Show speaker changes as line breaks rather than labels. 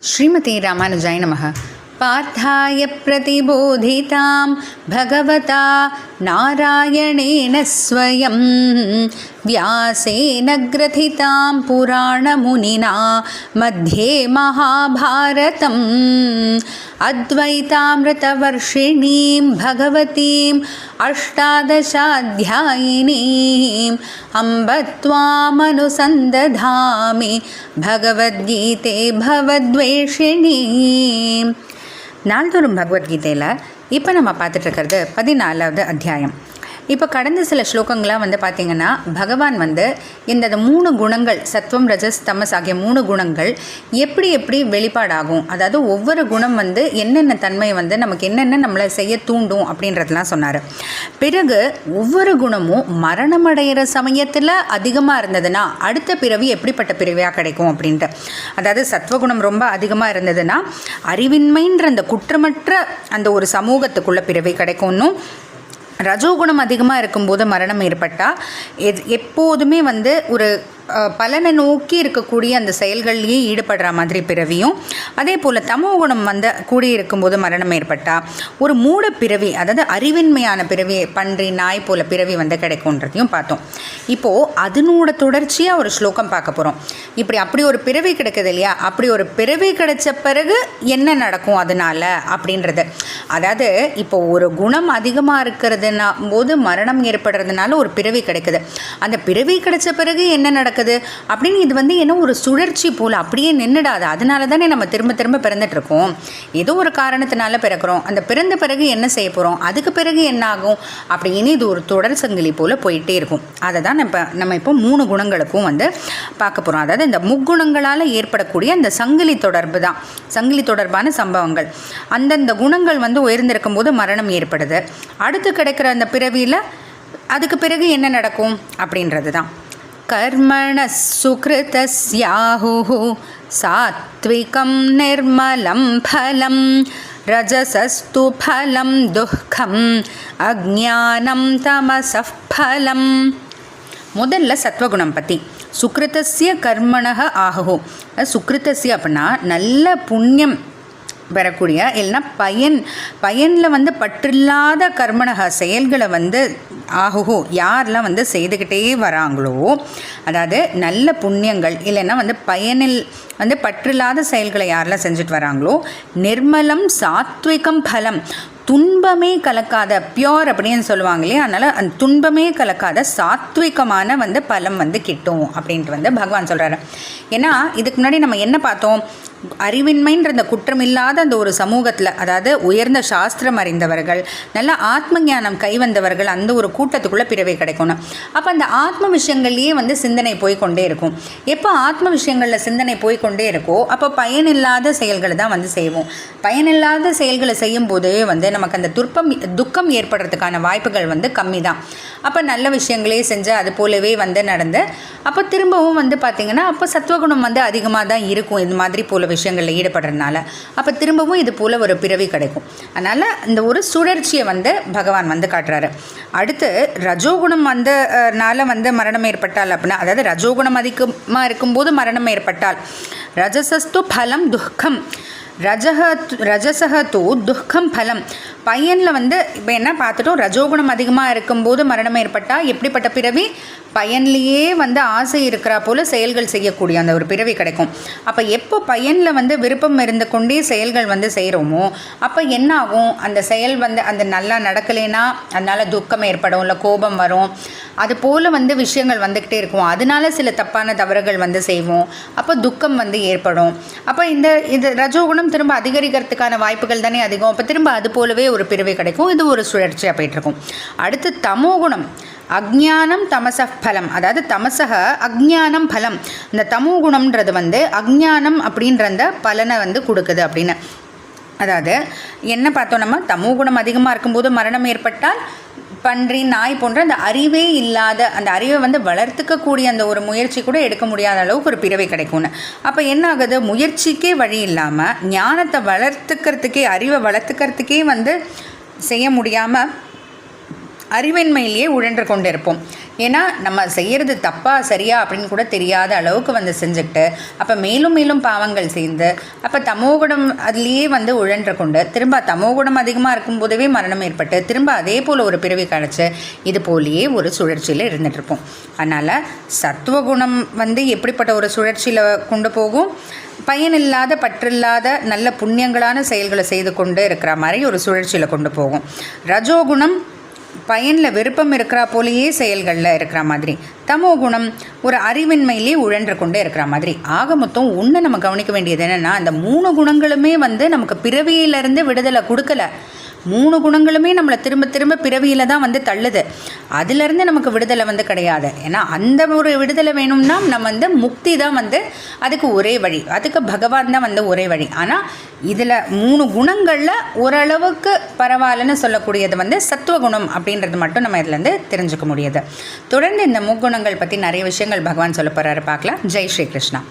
श्रीमती रामानुजाय नमः। पार्थाय प्रतिबोधितां भगवता नारायणेन स्वयं व्यासेन ग्रथितां पुराणमुनिना मध्ये महाभारतम् अद्वैतामृतवर्षिणीं भगवतीम् अष्टादशाध्यायिनीम् अम्ब त्वामनुसन्दधामि भगवद्गीते भवद्वेषिणीम्। நாள்தோறும் பகவத்கீதையில் இப்போ நம்ம பார்த்துட்ருக்கிறது 14வது அத்தியாயம். இப்போ கடந்த சில ஸ்லோகங்களாக பார்த்திங்கன்னா பகவான் இந்த 3 குணங்கள் சத்வம் ரஜஸ் தமஸ் ஆகிய 3 குணங்கள் எப்படி வெளிப்பாடாகும், அதாவது ஒவ்வொரு குணம் என்னென்ன தன்மை நமக்கு என்னென்ன நம்மளை செய்ய தூண்டும் அப்படின்றதெல்லாம் சொன்னார். பிறகு ஒவ்வொரு குணமும் மரணமடைகிற சமயத்தில் அதிகமாக இருந்ததுன்னா அடுத்த பிறவி எப்படிப்பட்ட பிறவியாக கிடைக்கும் அப்படின்ட்டு. அதாவது சத்வகுணம் ரொம்ப அதிகமாக இருந்ததுன்னா அறிவின்மைன்ற அந்த குற்றமற்ற அந்த ஒரு சமூகத்துக்குள்ள பிறவி கிடைக்கும்னும், ரஜோகுணம் அதிகமாக இருக்கும்போது மரணம் ஏற்பட்டால் எப்போதுமே ஒரு பலனை நோக்கி இருக்கக்கூடிய அந்த செயல்கள்லேயே ஈடுபடுற மாதிரி பிறவியும், அதே போல் தமோகுணம் கூடி இருக்கும்போது மரணம் ஏற்பட்டால் ஒரு மூட பிறவி, அதாவது அறிவின்மையான பிறவி, பன்றி நாய் போல் பிறவி கிடைக்கும்ன்றதையும் பார்த்தோம். இப்போது அதனோட தொடர்ச்சியாக ஒரு ஸ்லோகம் பார்க்க போகிறோம். அப்படி ஒரு பிறவி கிடைக்குது இல்லையா, அப்படி ஒரு பிறவி கிடைச்ச பிறகு என்ன நடக்கும் அதனால் அப்படின்றது. அதாவது இப்போது ஒரு குணம் அதிகமாக இருக்கிறதுனா போது மரணம் ஏற்படுறதுனால ஒரு பிறவி கிடைக்குது. அந்த பிறவி கிடைச்ச பிறகு என்ன நடக்குது அப்படின்னு இது என்ன ஒரு சுழற்சி போல் அப்படியே நின்றுடாது. அதனால தானே நம்ம திரும்ப திரும்ப பிறந்துட்டுருக்கோம். ஏதோ ஒரு காரணத்தினால பிறக்கிறோம். அந்த பிறந்த பிறகு என்ன செய்ய போகிறோம், அதுக்கு பிறகு என்ன ஆகும் அப்படின்னு இது ஒரு தொடர் சங்கிலி போல் போயிட்டே இருக்கும். அதை தான் நம்ம இப்போ 3 குணங்களுக்கும் பார்க்க போகிறோம். அதாவது இந்த முக்குணங்களால் ஏற்படக்கூடிய அந்த சங்கிலி தொடர்பு தான், சங்கிலி தொடர்பான சம்பவங்கள். அந்தந்த குணங்கள் உயர்ந்திருக்கும் போது மரணம் ஏற்படுது. அடுத்து கிடைக்கிற அந்த பிறவியில் அதுக்கு பிறகு என்ன நடக்கும் அப்படின்றது தான். கர்மண சுக்ருதஸ்யாஹுஹு சாத்விகம் நிர்மலம் பலம் ரஜசஸ்து பலம் துக்கம் அஜ்ஞானம் தமசஃப் பலம். முதல்ல சத்வகுணம் பற்றி. சுக்ருதஸ்ய கர்மணः ஆஹுஹு, சுக்ருதஸ்ய அப்படின்னா நல்ல புண்ணியம் பெறக்கூடிய, இல்லைன்னா பயனில் பற்றில்லாத கர்மணக செயல்களை ஆகுஹோ யாரெல்லாம் செய்துக்கிட்டே வராங்களோ, அதாவது நல்ல புண்ணியங்கள் இல்லைன்னா பயனில் பற்றில்லாத செயல்களை யாரெல்லாம் செஞ்சுட்டு வராங்களோ, நிர்மலம் சாத்விகம் பலம், துன்பமே கலக்காத, பியோர் அப்படின்னு சொல்லுவாங்க இல்லையா, அதனால் அந்த துன்பமே கலக்காத சாத்விகமான பலம் கிட்டும் அப்படின்ட்டு பகவான் சொல்கிறாரு. ஏன்னா இதுக்கு முன்னாடி நம்ம என்ன பார்த்தோம், அறிவின்மைன்ற அந்த குற்றமில்லாத அந்த ஒரு சமூகத்தில், அதாவது உயர்ந்த சாஸ்திரம் அறிந்தவர்கள், நல்ல ஆத்ம ஞானம் கைவந்தவர்கள், அந்த ஒரு கூட்டத்துக்குள்ளே பிறவை கிடைக்கணும். அப்போ அந்த ஆத்ம விஷயங்கள்லேயே சிந்தனை போய்கொண்டே இருக்கும். எப்போ ஆத்ம விஷயங்களில் சிந்தனை போய்கொண்டே இருக்கோ அப்போ பயனில்லாத செயல்களை தான் செய்வோம். பயனில்லாத செயல்களை செய்யும் போதே நமக்கு அந்த துக்கம் ஏற்படுறதுக்கான வாய்ப்புகள் கம்மி தான். அப்போ நல்ல விஷயங்களே செஞ்சு அது போலவே நடந்து அப்போ திரும்பவும் பார்த்திங்கன்னா அப்போ சத்வகுணம் அதிகமாக தான் இருக்கும். இது மாதிரி போல விஷயங்களில் ஈடுபடுறதுனால அப்போ திரும்பவும் இது போல் ஒரு பிறவி கிடைக்கும். அதனால் இந்த ஒரு சுழற்சியை பகவான் காட்டுறாரு. அடுத்து ரஜோகுணம் மரணம் ஏற்பட்டால் அப்படின்னா, அதாவது ரஜோகுணம் அதிகமாக இருக்கும்போது மரணம் ஏற்பட்டால் ரஜசஸ்து பலம் துக்கம், ரஜசஹது துக்கம் பலம். பயனில் இப்போ என்ன பார்த்துட்டோம், ரஜோகுணம் அதிகமாக இருக்கும்போது மரணம் ஏற்பட்டால் எப்படிப்பட்ட பிறவி, பயன்லேயே ஆசை இருக்கிறா போல் செயல்கள் செய்யக்கூடிய அந்த ஒரு பிறவி கிடைக்கும். அப்போ எப்போ பயனில் விருப்பம் இருந்து கொண்டே செயல்கள் செய்கிறோமோ அப்போ என்ன ஆகும், அந்த செயல் அந்த நல்லா நடக்கலைன்னா அதனால் துக்கம் ஏற்படும், இல்லை கோபம் வரும், அது போல் விஷயங்கள் வந்துக்கிட்டே இருக்கும். அதனால சில தப்பான தவறுகள் செய்வோம். அப்போ துக்கம் ஏற்படும். அப்போ இந்த ரஜோகுணம் திரும்ப அதிகரிக்கிறதுக்கான வாய்ப்புகள் தானே அதிகம். அப்போ திரும்ப அது போலவே ஒரு பிறவி கிடைக்கும். இது ஒரு சுழற்சியாக போயிட்டுருக்கும். அடுத்து தமோகுணம், அஜ்ஞானம் தமசஃப் பலம், அதாவது தமசக அஜ்ஞானம் பலம். இந்த தமோ குணம்ன்றது அஜ்ஞானம் அப்படின்ற அந்த பலனை கொடுக்குது அப்படின்னு. அதாவது என்ன பார்த்தோம், நம்ம தமோ குணம் அதிகமாக இருக்கும்போது மரணம் ஏற்பட்டால் பன்றி நாய் போன்ற அந்த அறிவே இல்லாத, அந்த அறிவை வளர்த்துக்கக்கூடிய அந்த ஒரு முயற்சி கூட எடுக்க முடியாத அளவுக்கு ஒரு பிறவை கிடைக்கும்னு. அப்போ என்ன ஆகுது, முயற்சிக்கே வழி இல்லாமல் ஞானத்தை வளர்த்துக்கிறதுக்கே, அறிவை வளர்த்துக்கிறதுக்கே செய்ய முடியாமல் அறிவின்மையிலேயே உழன்று கொண்டு இருப்போம். ஏன்னா நம்ம செய்கிறது தப்பா சரியா அப்படின்னு கூட தெரியாத அளவுக்கு வந்து செஞ்சுக்கிட்டு அப்போ மேலும் மேலும் பாவங்கள் சேர்ந்து அப்போ தமோகுணம் அதுலேயே வந்து உழன்று கொண்டு திரும்ப தமோகுணம் அதிகமாக இருக்கும் போதவே மரணம் ஏற்பட்டு திரும்ப அதே போல் ஒரு பிறவி கிடச்சி இது போலேயே ஒரு சுழற்சியில் இருந்துகிட்ருப்போம். அதனால் சத்துவகுணம் வந்து எப்படிப்பட்ட ஒரு சுழற்சியில் கொண்டு போகும், பயனில்லாத பற்றில்லாத நல்ல புண்ணியங்களான செயல்களை செய்து கொண்டு இருக்கிற மாதிரி ஒரு சுழற்சியில் கொண்டு போகும். ரஜோகுணம் பயனில் விருப்பம் இருக்கிற போலேயே செயல்களில் இருக்கிற மாதிரி, தமோ குணம் ஒரு அறிவின்மையிலே உழன்று கொண்டே இருக்கிற மாதிரி. ஆக மொத்தம் ஒன்று நம்ம கவனிக்க வேண்டியது என்னென்னா, அந்த 3 குணங்களுமே வந்து நமக்கு பிறவியிலேருந்து விடுதலை கொடுக்கல. 3 குணங்களுமே நம்மளை திரும்ப திரும்ப பிறவியில் தான் வந்து தள்ளுது. அதிலேருந்து நமக்கு விடுதலை வந்து கிடையாது. ஏன்னா அந்த ஒரு விடுதலை வேணும்னா நம்ம வந்து முக்தி தான் வந்து அதுக்கு ஒரே வழி, அதுக்கு பகவான் தான் வந்து ஒரே வழி. ஆனால் இதில் 3 குணங்களில் ஓரளவுக்கு பரவாயில்லன்னு சொல்லக்கூடியது வந்து சத்துவகுணம் அப்படின்றது மட்டும் நம்ம இதுலேருந்து தெரிஞ்சுக்க முடியுது. தொடர்ந்து இந்த முக்குணங்கள் பற்றி நிறைய விஷயங்கள் பகவான் சொல்ல போகிறாரு, பார்க்கலாம். ஜெய் ஸ்ரீ கிருஷ்ணா.